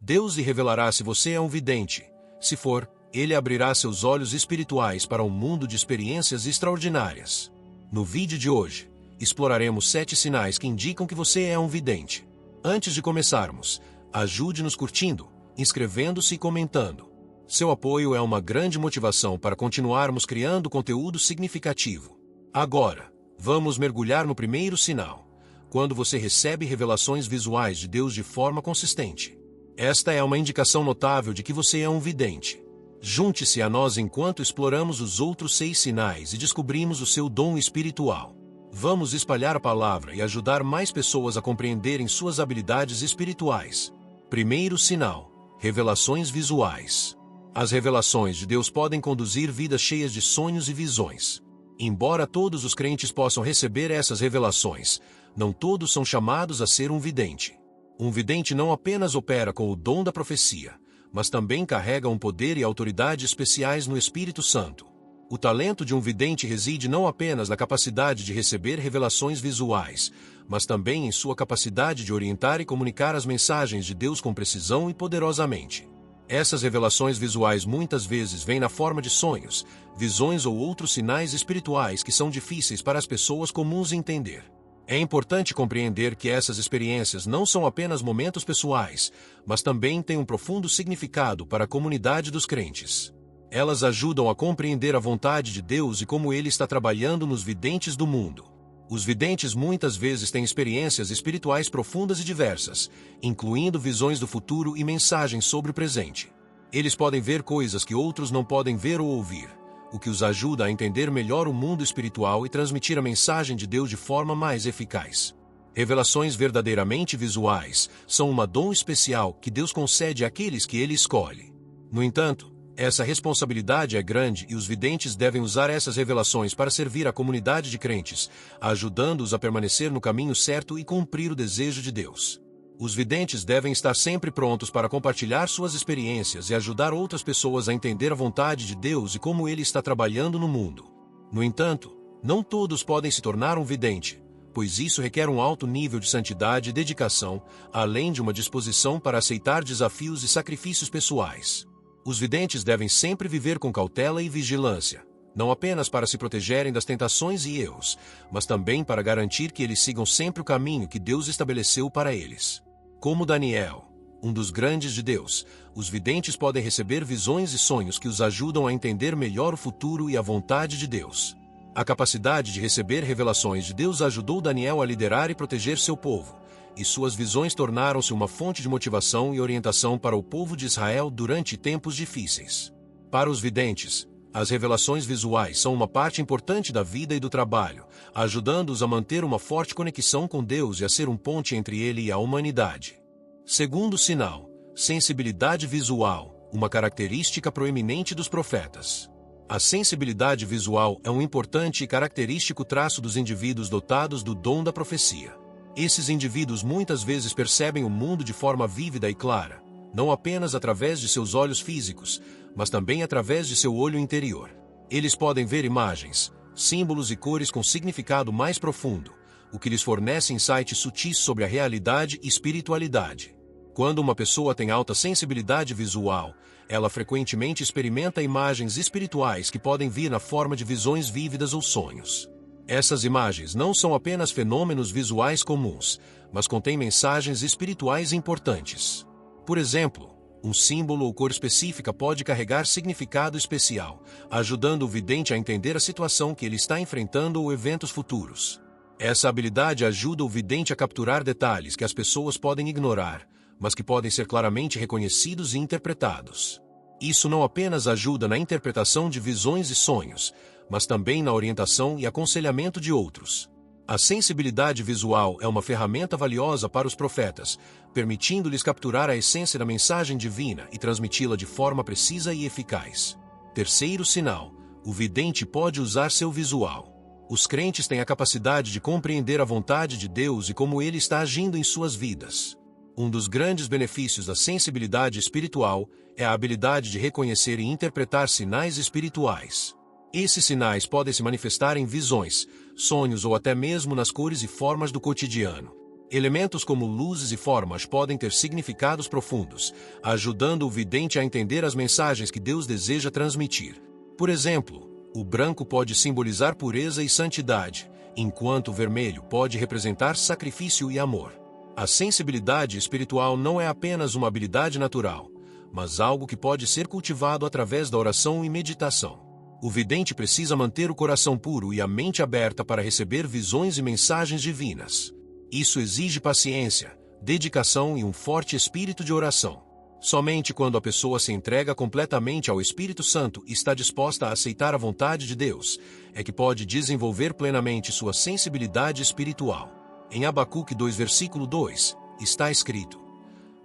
Deus lhe revelará se você é um vidente. Se for, ele abrirá seus olhos espirituais para um mundo de experiências extraordinárias. No vídeo de hoje, exploraremos 7 sinais que indicam que você é um vidente. Antes de começarmos, ajude-nos curtindo, inscrevendo-se e comentando. Seu apoio é uma grande motivação para continuarmos criando conteúdo significativo. Agora, vamos mergulhar no primeiro sinal, quando você recebe revelações visuais de Deus de forma consistente. Esta é uma indicação notável de que você é um vidente. Junte-se a nós enquanto exploramos os outros 6 sinais e descobrimos o seu dom espiritual. Vamos espalhar a palavra e ajudar mais pessoas a compreenderem suas habilidades espirituais. Primeiro sinal: revelações visuais. As revelações de Deus podem conduzir vidas cheias de sonhos e visões. Embora todos os crentes possam receber essas revelações, não todos são chamados a ser um vidente. Um vidente não apenas opera com o dom da profecia, mas também carrega um poder e autoridade especiais no Espírito Santo. O talento de um vidente reside não apenas na capacidade de receber revelações visuais, mas também em sua capacidade de orientar e comunicar as mensagens de Deus com precisão e poderosamente. Essas revelações visuais muitas vezes vêm na forma de sonhos, visões ou outros sinais espirituais que são difíceis para as pessoas comuns entender. É importante compreender que essas experiências não são apenas momentos pessoais, mas também têm um profundo significado para a comunidade dos crentes. Elas ajudam a compreender a vontade de Deus e como Ele está trabalhando nos videntes do mundo. Os videntes muitas vezes têm experiências espirituais profundas e diversas, incluindo visões do futuro e mensagens sobre o presente. Eles podem ver coisas que outros não podem ver ou ouvir, o que os ajuda a entender melhor o mundo espiritual e transmitir a mensagem de Deus de forma mais eficaz. Revelações verdadeiramente visuais são um dom especial que Deus concede àqueles que Ele escolhe. No entanto, essa responsabilidade é grande e os videntes devem usar essas revelações para servir a comunidade de crentes, ajudando-os a permanecer no caminho certo e cumprir o desejo de Deus. Os videntes devem estar sempre prontos para compartilhar suas experiências e ajudar outras pessoas a entender a vontade de Deus e como Ele está trabalhando no mundo. No entanto, não todos podem se tornar um vidente, pois isso requer um alto nível de santidade e dedicação, além de uma disposição para aceitar desafios e sacrifícios pessoais. Os videntes devem sempre viver com cautela e vigilância, não apenas para se protegerem das tentações e erros, mas também para garantir que eles sigam sempre o caminho que Deus estabeleceu para eles. Como Daniel, um dos grandes de Deus, os videntes podem receber visões e sonhos que os ajudam a entender melhor o futuro e a vontade de Deus. A capacidade de receber revelações de Deus ajudou Daniel a liderar e proteger seu povo, e suas visões tornaram-se uma fonte de motivação e orientação para o povo de Israel durante tempos difíceis. Para os videntes, as revelações visuais são uma parte importante da vida e do trabalho, ajudando-os a manter uma forte conexão com Deus e a ser um ponte entre Ele e a humanidade. Segundo sinal: sensibilidade visual, uma característica proeminente dos profetas. A sensibilidade visual é um importante e característico traço dos indivíduos dotados do dom da profecia. Esses indivíduos muitas vezes percebem o mundo de forma vívida e clara, não apenas através de seus olhos físicos, mas também através de seu olho interior. Eles podem ver imagens, símbolos e cores com significado mais profundo, o que lhes fornece insights sutis sobre a realidade e espiritualidade. Quando uma pessoa tem alta sensibilidade visual, ela frequentemente experimenta imagens espirituais que podem vir na forma de visões vívidas ou sonhos. Essas imagens não são apenas fenômenos visuais comuns, mas contêm mensagens espirituais importantes. Por exemplo, um símbolo ou cor específica pode carregar significado especial, ajudando o vidente a entender a situação que ele está enfrentando ou eventos futuros. Essa habilidade ajuda o vidente a capturar detalhes que as pessoas podem ignorar, mas que podem ser claramente reconhecidos e interpretados. Isso não apenas ajuda na interpretação de visões e sonhos, mas também na orientação e aconselhamento de outros. A sensibilidade visual é uma ferramenta valiosa para os profetas, permitindo-lhes capturar a essência da mensagem divina e transmiti-la de forma precisa e eficaz. Terceiro sinal: o vidente pode usar seu visual. Os crentes têm a capacidade de compreender a vontade de Deus e como Ele está agindo em suas vidas. Um dos grandes benefícios da sensibilidade espiritual é a habilidade de reconhecer e interpretar sinais espirituais. Esses sinais podem se manifestar em visões, sonhos ou até mesmo nas cores e formas do cotidiano. Elementos como luzes e formas podem ter significados profundos, ajudando o vidente a entender as mensagens que Deus deseja transmitir. Por exemplo, o branco pode simbolizar pureza e santidade, enquanto o vermelho pode representar sacrifício e amor. A sensibilidade espiritual não é apenas uma habilidade natural, mas algo que pode ser cultivado através da oração e meditação. O vidente precisa manter o coração puro e a mente aberta para receber visões e mensagens divinas. Isso exige paciência, dedicação e um forte espírito de oração. Somente quando a pessoa se entrega completamente ao Espírito Santo e está disposta a aceitar a vontade de Deus, é que pode desenvolver plenamente sua sensibilidade espiritual. Em Abacuque 2, versículo 2, está escrito: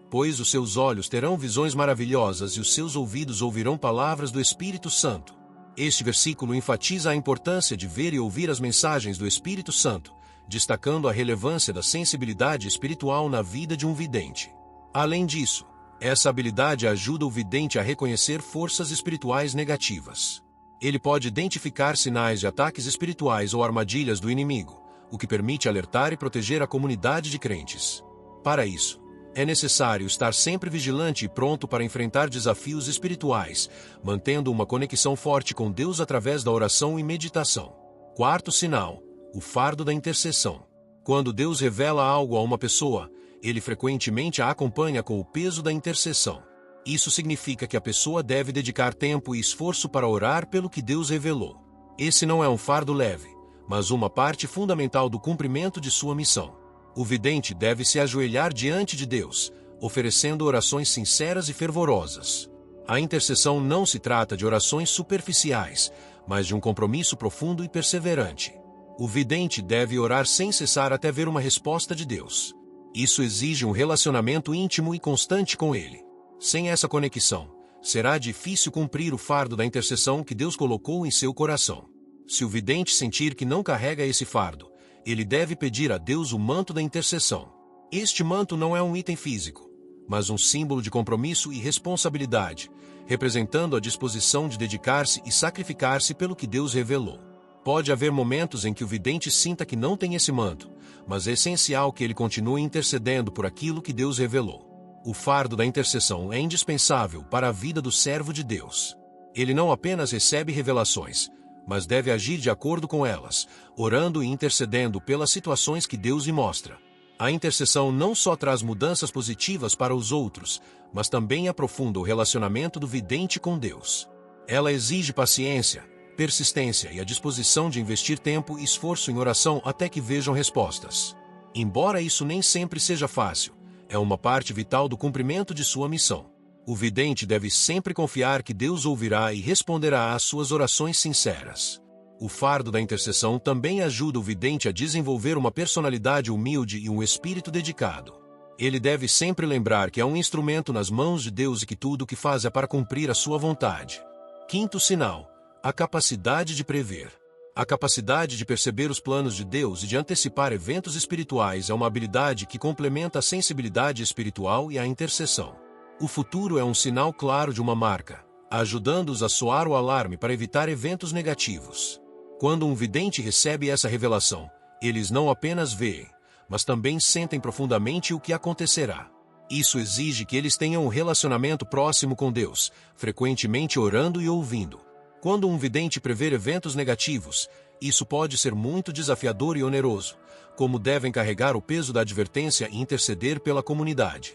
"Pois os seus olhos terão visões maravilhosas e os seus ouvidos ouvirão palavras do Espírito Santo." Este versículo enfatiza a importância de ver e ouvir as mensagens do Espírito Santo, destacando a relevância da sensibilidade espiritual na vida de um vidente. Além disso, essa habilidade ajuda o vidente a reconhecer forças espirituais negativas. Ele pode identificar sinais de ataques espirituais ou armadilhas do inimigo, o que permite alertar e proteger a comunidade de crentes. Para isso, é necessário estar sempre vigilante e pronto para enfrentar desafios espirituais, mantendo uma conexão forte com Deus através da oração e meditação. Quarto sinal: o fardo da intercessão. Quando Deus revela algo a uma pessoa, ele frequentemente a acompanha com o peso da intercessão. Isso significa que a pessoa deve dedicar tempo e esforço para orar pelo que Deus revelou. Esse não é um fardo leve, mas uma parte fundamental do cumprimento de sua missão. O vidente deve se ajoelhar diante de Deus, oferecendo orações sinceras e fervorosas. A intercessão não se trata de orações superficiais, mas de um compromisso profundo e perseverante. O vidente deve orar sem cessar até ver uma resposta de Deus. Isso exige um relacionamento íntimo e constante com Ele. Sem essa conexão, será difícil cumprir o fardo da intercessão que Deus colocou em seu coração. Se o vidente sentir que não carrega esse fardo, ele deve pedir a Deus o manto da intercessão. Este manto não é um item físico, mas um símbolo de compromisso e responsabilidade, representando a disposição de dedicar-se e sacrificar-se pelo que Deus revelou. Pode haver momentos em que o vidente sinta que não tem esse manto, mas é essencial que ele continue intercedendo por aquilo que Deus revelou. O fardo da intercessão é indispensável para a vida do servo de Deus. Ele não apenas recebe revelações, mas deve agir de acordo com elas, orando e intercedendo pelas situações que Deus lhe mostra. A intercessão não só traz mudanças positivas para os outros, mas também aprofunda o relacionamento do vidente com Deus. Ela exige paciência, persistência e a disposição de investir tempo e esforço em oração até que vejam respostas. Embora isso nem sempre seja fácil, é uma parte vital do cumprimento de sua missão. O vidente deve sempre confiar que Deus ouvirá e responderá às suas orações sinceras. O fardo da intercessão também ajuda o vidente a desenvolver uma personalidade humilde e um espírito dedicado. Ele deve sempre lembrar que é um instrumento nas mãos de Deus e que tudo o que faz é para cumprir a sua vontade. Quinto sinal: a capacidade de prever. A capacidade de perceber os planos de Deus e de antecipar eventos espirituais é uma habilidade que complementa a sensibilidade espiritual e a intercessão. O futuro é um sinal claro de uma marca, ajudando-os a soar o alarme para evitar eventos negativos. Quando um vidente recebe essa revelação, eles não apenas veem, mas também sentem profundamente o que acontecerá. Isso exige que eles tenham um relacionamento próximo com Deus, frequentemente orando e ouvindo. Quando um vidente prever eventos negativos, isso pode ser muito desafiador e oneroso, como devem carregar o peso da advertência e interceder pela comunidade.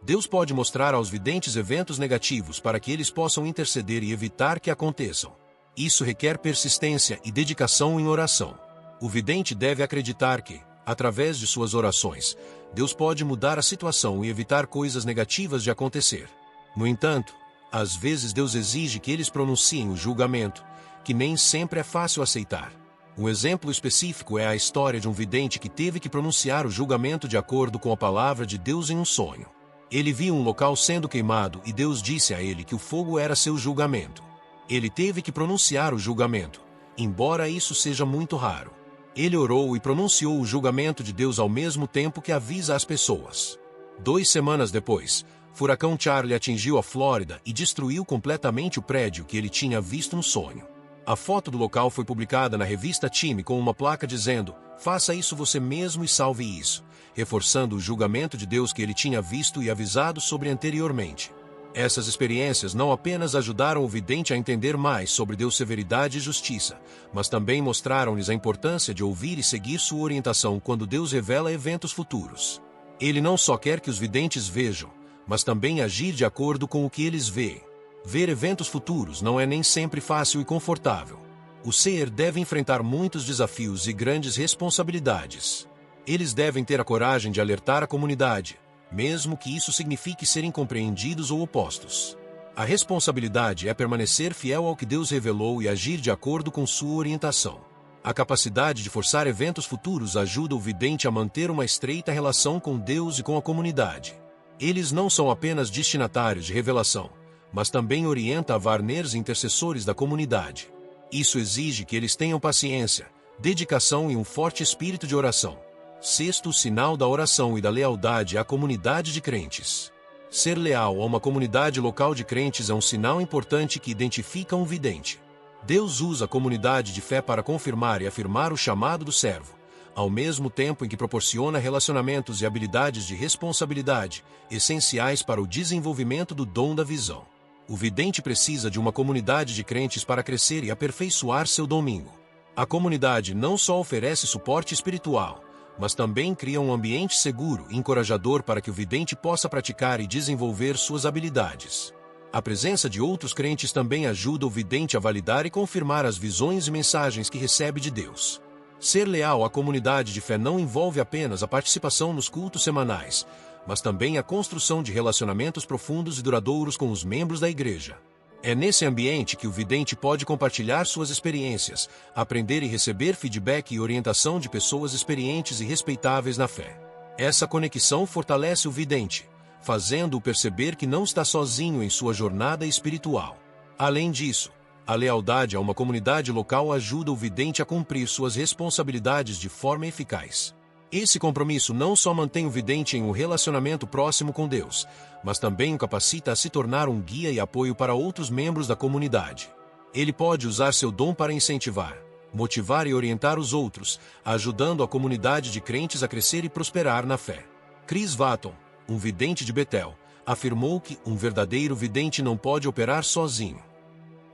Deus pode mostrar aos videntes eventos negativos para que eles possam interceder e evitar que aconteçam. Isso requer persistência e dedicação em oração. O vidente deve acreditar que, através de suas orações, Deus pode mudar a situação e evitar coisas negativas de acontecer. No entanto, às vezes Deus exige que eles pronunciem o julgamento, que nem sempre é fácil aceitar. Um exemplo específico é a história de um vidente que teve que pronunciar o julgamento de acordo com a palavra de Deus em um sonho. Ele viu um local sendo queimado e Deus disse a ele que o fogo era seu julgamento. Ele teve que pronunciar o julgamento, embora isso seja muito raro. Ele orou e pronunciou o julgamento de Deus ao mesmo tempo que avisa as pessoas. 2 semanas depois, Furacão Charlie atingiu a Flórida e destruiu completamente o prédio que ele tinha visto no sonho. A foto do local foi publicada na revista Time com uma placa dizendo: "Faça isso você mesmo e salve isso", reforçando o julgamento de Deus que ele tinha visto e avisado sobre anteriormente. Essas experiências não apenas ajudaram o vidente a entender mais sobre Deus' severidade e justiça, mas também mostraram-lhes a importância de ouvir e seguir sua orientação quando Deus revela eventos futuros. Ele não só quer que os videntes vejam, mas também agir de acordo com o que eles veem. Ver eventos futuros não é nem sempre fácil e confortável. O ser deve enfrentar muitos desafios e grandes responsabilidades. Eles devem ter a coragem de alertar a comunidade, mesmo que isso signifique serem compreendidos ou opostos. A responsabilidade é permanecer fiel ao que Deus revelou e agir de acordo com sua orientação. A capacidade de forçar eventos futuros ajuda o vidente a manter uma estreita relação com Deus e com a comunidade. Eles não são apenas destinatários de revelação, mas também orienta a varners e intercessores da comunidade. Isso exige que eles tenham paciência, dedicação e um forte espírito de oração. Sexto sinal da oração e da lealdade à comunidade de crentes. Ser leal a uma comunidade local de crentes é um sinal importante que identifica um vidente. Deus usa a comunidade de fé para confirmar e afirmar o chamado do servo, ao mesmo tempo em que proporciona relacionamentos e habilidades de responsabilidade, essenciais para o desenvolvimento do dom da visão. O vidente precisa de uma comunidade de crentes para crescer e aperfeiçoar seu domingo. A comunidade não só oferece suporte espiritual, mas também cria um ambiente seguro e encorajador para que o vidente possa praticar e desenvolver suas habilidades. A presença de outros crentes também ajuda o vidente a validar e confirmar as visões e mensagens que recebe de Deus. Ser leal à comunidade de fé não envolve apenas a participação nos cultos semanais, mas também a construção de relacionamentos profundos e duradouros com os membros da igreja. É nesse ambiente que o vidente pode compartilhar suas experiências, aprender e receber feedback e orientação de pessoas experientes e respeitáveis na fé. Essa conexão fortalece o vidente, fazendo-o perceber que não está sozinho em sua jornada espiritual. Além disso, a lealdade a uma comunidade local ajuda o vidente a cumprir suas responsabilidades de forma eficaz. Esse compromisso não só mantém o vidente em um relacionamento próximo com Deus, mas também o capacita a se tornar um guia e apoio para outros membros da comunidade. Ele pode usar seu dom para incentivar, motivar e orientar os outros, ajudando a comunidade de crentes a crescer e prosperar na fé. Chris Watton, um vidente de Betel, afirmou que um verdadeiro vidente não pode operar sozinho.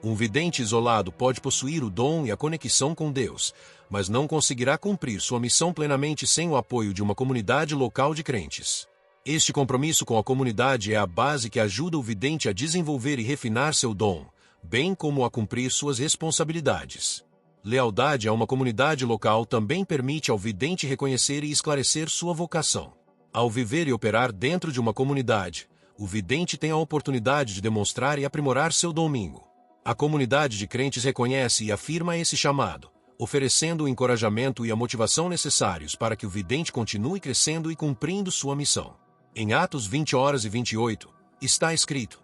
Um vidente isolado pode possuir o dom e a conexão com Deus, mas não conseguirá cumprir sua missão plenamente sem o apoio de uma comunidade local de crentes. Este compromisso com a comunidade é a base que ajuda o vidente a desenvolver e refinar seu dom, bem como a cumprir suas responsabilidades. Lealdade a uma comunidade local também permite ao vidente reconhecer e esclarecer sua vocação. Ao viver e operar dentro de uma comunidade, o vidente tem a oportunidade de demonstrar e aprimorar seu domingo. A comunidade de crentes reconhece e afirma esse chamado, oferecendo o encorajamento e a motivação necessários para que o vidente continue crescendo e cumprindo sua missão. Em Atos 20:28, está escrito: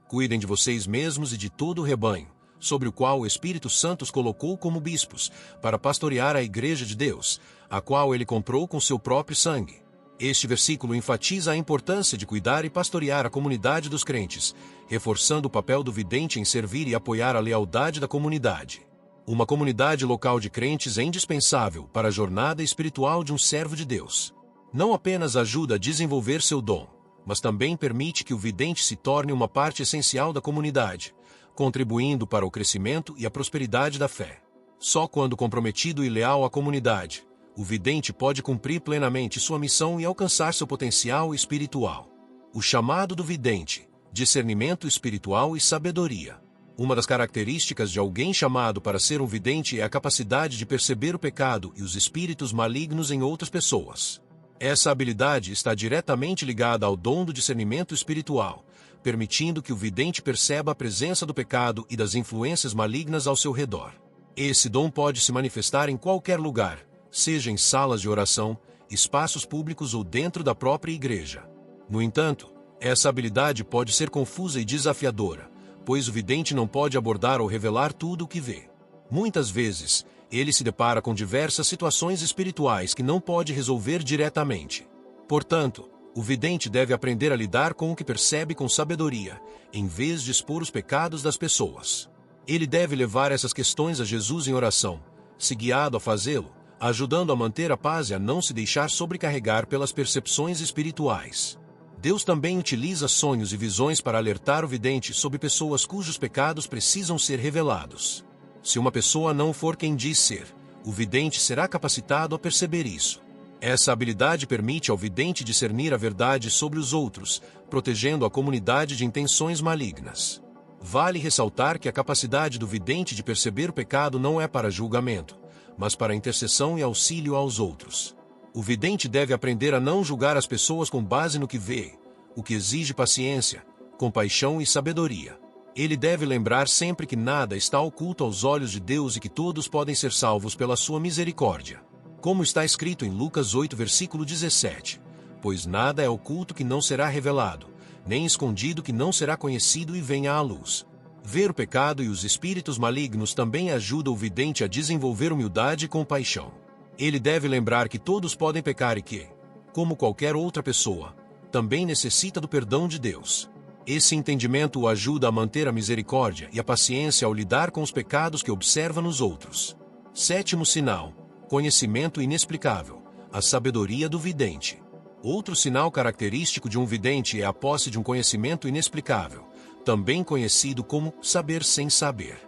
"Cuidem de vocês mesmos e de todo o rebanho, sobre o qual o Espírito Santo os colocou como bispos, para pastorear a igreja de Deus, a qual ele comprou com seu próprio sangue." Este versículo enfatiza a importância de cuidar e pastorear a comunidade dos crentes, reforçando o papel do vidente em servir e apoiar a lealdade da comunidade. Uma comunidade local de crentes é indispensável para a jornada espiritual de um servo de Deus. Não apenas ajuda a desenvolver seu dom, mas também permite que o vidente se torne uma parte essencial da comunidade, contribuindo para o crescimento e a prosperidade da fé. Só quando comprometido e leal à comunidade, o vidente pode cumprir plenamente sua missão e alcançar seu potencial espiritual. O chamado do vidente: discernimento espiritual e sabedoria. Uma das características de alguém chamado para ser um vidente é a capacidade de perceber o pecado e os espíritos malignos em outras pessoas. Essa habilidade está diretamente ligada ao dom do discernimento espiritual, permitindo que o vidente perceba a presença do pecado e das influências malignas ao seu redor. Esse dom pode se manifestar em qualquer lugar, seja em salas de oração, espaços públicos ou dentro da própria igreja. No entanto, essa habilidade pode ser confusa e desafiadora, pois o vidente não pode abordar ou revelar tudo o que vê. Muitas vezes, ele se depara com diversas situações espirituais que não pode resolver diretamente. Portanto, o vidente deve aprender a lidar com o que percebe com sabedoria, em vez de expor os pecados das pessoas. Ele deve levar essas questões a Jesus em oração, se guiado a fazê-lo, ajudando a manter a paz e a não se deixar sobrecarregar pelas percepções espirituais. Deus também utiliza sonhos e visões para alertar o vidente sobre pessoas cujos pecados precisam ser revelados. Se uma pessoa não for quem diz ser, o vidente será capacitado a perceber isso. Essa habilidade permite ao vidente discernir a verdade sobre os outros, protegendo a comunidade de intenções malignas. Vale ressaltar que a capacidade do vidente de perceber o pecado não é para julgamento, mas para intercessão e auxílio aos outros. O vidente deve aprender a não julgar as pessoas com base no que vê, o que exige paciência, compaixão e sabedoria. Ele deve lembrar sempre que nada está oculto aos olhos de Deus e que todos podem ser salvos pela sua misericórdia. Como está escrito em Lucas 8, versículo 17, pois nada é oculto que não será revelado, nem escondido que não será conhecido e venha à luz. Ver o pecado e os espíritos malignos também ajuda o vidente a desenvolver humildade e compaixão. Ele deve lembrar que todos podem pecar e que, como qualquer outra pessoa, também necessita do perdão de Deus. Esse entendimento o ajuda a manter a misericórdia e a paciência ao lidar com os pecados que observa nos outros. Sétimo sinal: conhecimento inexplicável, a sabedoria do vidente. Outro sinal característico de um vidente é a posse de um conhecimento inexplicável, também conhecido como saber sem saber.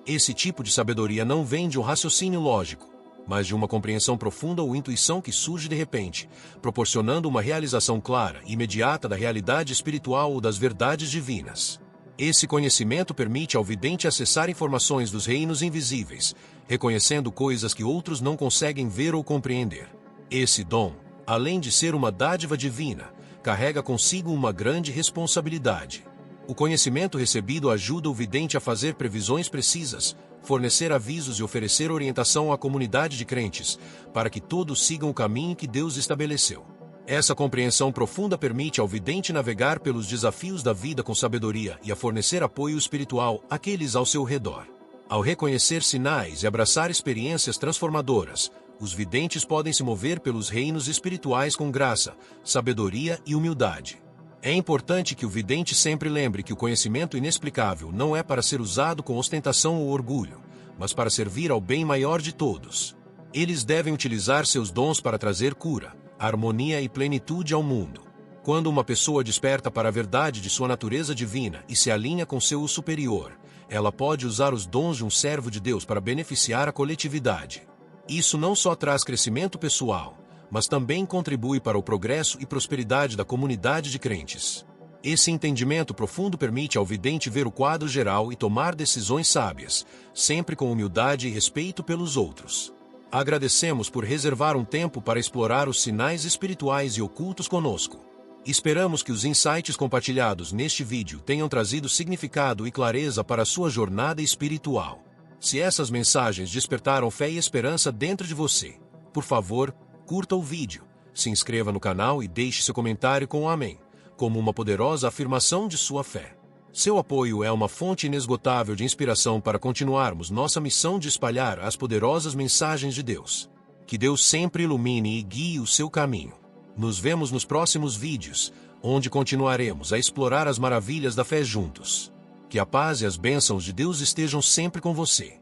Esse tipo de sabedoria não vem de um raciocínio lógico, mas de uma compreensão profunda ou intuição que surge de repente, proporcionando uma realização clara e imediata da realidade espiritual ou das verdades divinas. Esse conhecimento permite ao vidente acessar informações dos reinos invisíveis, reconhecendo coisas que outros não conseguem ver ou compreender. Esse dom, além de ser uma dádiva divina, carrega consigo uma grande responsabilidade. O conhecimento recebido ajuda o vidente a fazer previsões precisas, fornecer avisos e oferecer orientação à comunidade de crentes, para que todos sigam o caminho que Deus estabeleceu. Essa compreensão profunda permite ao vidente navegar pelos desafios da vida com sabedoria e a fornecer apoio espiritual àqueles ao seu redor. Ao reconhecer sinais e abraçar experiências transformadoras, os videntes podem se mover pelos reinos espirituais com graça, sabedoria e humildade. É importante que o vidente sempre lembre que o conhecimento inexplicável não é para ser usado com ostentação ou orgulho, mas para servir ao bem maior de todos. Eles devem utilizar seus dons para trazer cura, harmonia e plenitude ao mundo. Quando uma pessoa desperta para a verdade de sua natureza divina e se alinha com seu superior, ela pode usar os dons de um servo de Deus para beneficiar a coletividade. Isso não só traz crescimento pessoal, mas também contribui para o progresso e prosperidade da comunidade de crentes. Esse entendimento profundo permite ao vidente ver o quadro geral e tomar decisões sábias, sempre com humildade e respeito pelos outros. Agradecemos por reservar um tempo para explorar os sinais espirituais e ocultos conosco. Esperamos que os insights compartilhados neste vídeo tenham trazido significado e clareza para a sua jornada espiritual. Se essas mensagens despertaram fé e esperança dentro de você, por favor, curta o vídeo, se inscreva no canal e deixe seu comentário com um amém, como uma poderosa afirmação de sua fé. Seu apoio é uma fonte inesgotável de inspiração para continuarmos nossa missão de espalhar as poderosas mensagens de Deus. Que Deus sempre ilumine e guie o seu caminho. Nos vemos nos próximos vídeos, onde continuaremos a explorar as maravilhas da fé juntos. Que a paz e as bênçãos de Deus estejam sempre com você.